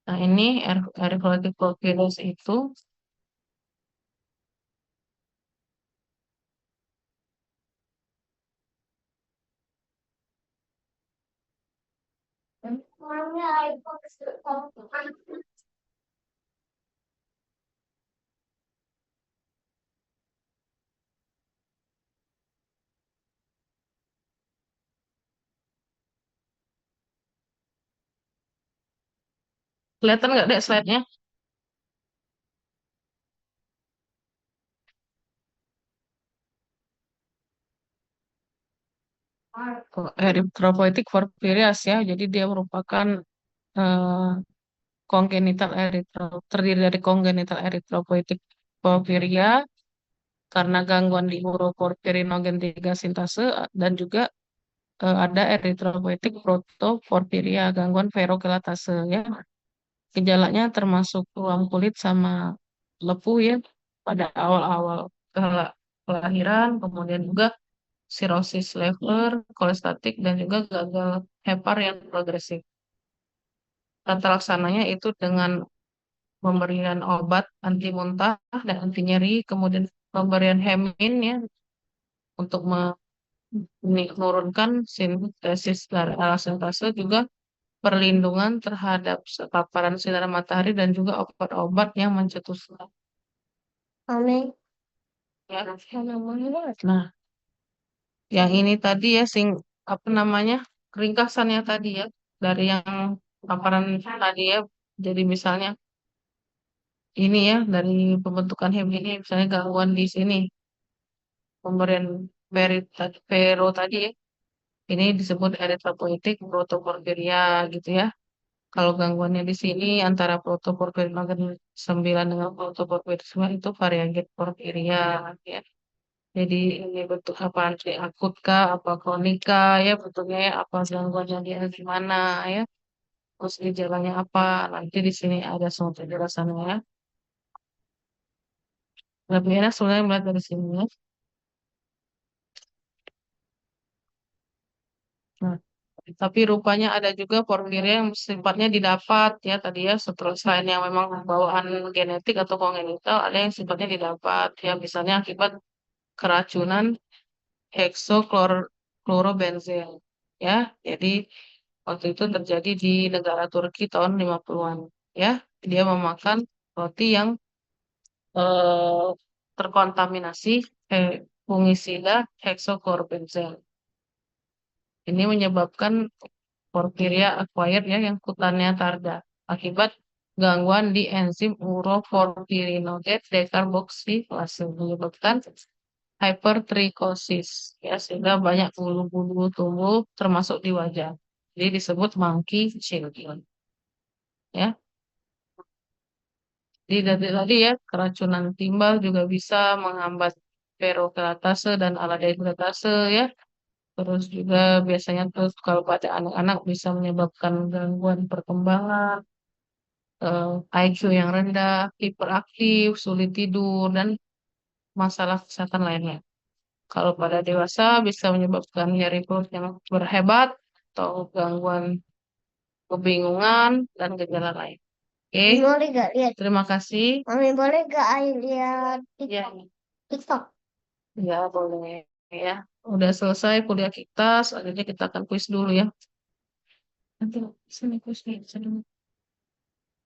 Nah, ini erythropoietic porphyrias itu kelihatan nggak deh slide-nya? Erythropoietic porphyrias ya. Jadi dia merupakan eh, terdiri dari congenital erythropoietic porphyria karena gangguan di uroporfirinogen 3 sintase dan juga ada erythropoietic protoporphyria gangguan ferrokelatase ya. Gejalanya termasuk ruam kulit sama lepuh ya pada awal-awal kelahiran, kemudian juga sirosis lever, kolestatik, dan juga gagal hepar yang progresif. Tata laksananya itu dengan pemberian obat anti muntah dan anti nyeri, kemudian pemberian hemin ya untuk menurunkan sintesis dari alasentase, juga perlindungan terhadap paparan sinar matahari dan juga obat-obat yang mencetuskan. Ya, nah, yang ini tadi ya apa namanya ringkasannya tadi ya dari yang paparan tadi ya. Jadi misalnya ini ya dari pembentukan hem ini misalnya gangguan di sini pemberian Vero tadi ya. Ini disebut erythropoietic protoporphyria gitu ya. Kalau gangguannya di sini antara protoporphyrin 9 dengan protoporphyrin 9 itu variegat porphyria ya. Jadi ini bentuk apa nanti akut kah, apa kronik kah ya bentuknya ya, apa gangguannya dia gimana ya. Terus gejalanya apa? Nanti di sini ada semua penjelasannya ya. Lebih enak sebenarnya melihat dari sini ya. Nah, tapi rupanya ada juga porfiria yang sifatnya didapat ya tadi ya setelah selain yang memang bawaan genetik atau kongenital ada yang sifatnya didapat ya misalnya akibat keracunan hexochlorobenzen ya. Jadi waktu itu terjadi di negara Turki tahun 50-an ya. Dia memakan roti yang eh, terkontaminasi fungisida hexochlorobenzen. Ini menyebabkan porphyria acquired ya yang kutannya tarda akibat gangguan di enzim uroporfirinogate dekarboksilase menyebabkan hypertrichosis ya sehingga banyak bulu-bulu tumbuh termasuk di wajah. Jadi disebut monkey children ya. Di tadi ya keracunan timbal juga bisa menghambat ferrokeratase dan aldehydatase ya. Terus juga biasanya terus kalau pada anak-anak bisa menyebabkan gangguan perkembangan, IQ yang rendah, hiperaktif, sulit tidur, dan masalah kesehatan lainnya. Kalau pada dewasa bisa menyebabkan nyeri perut yang berhebat atau gangguan kebingungan dan gejala lain. Oke, Boleh gak lihat? terima kasih. Mami boleh gak Ayu lihat Ya, TikTok? ya boleh ya. Udah selesai kuliah kita, selanjutnya kita akan kuis dulu ya. Nanti sini kuisnya.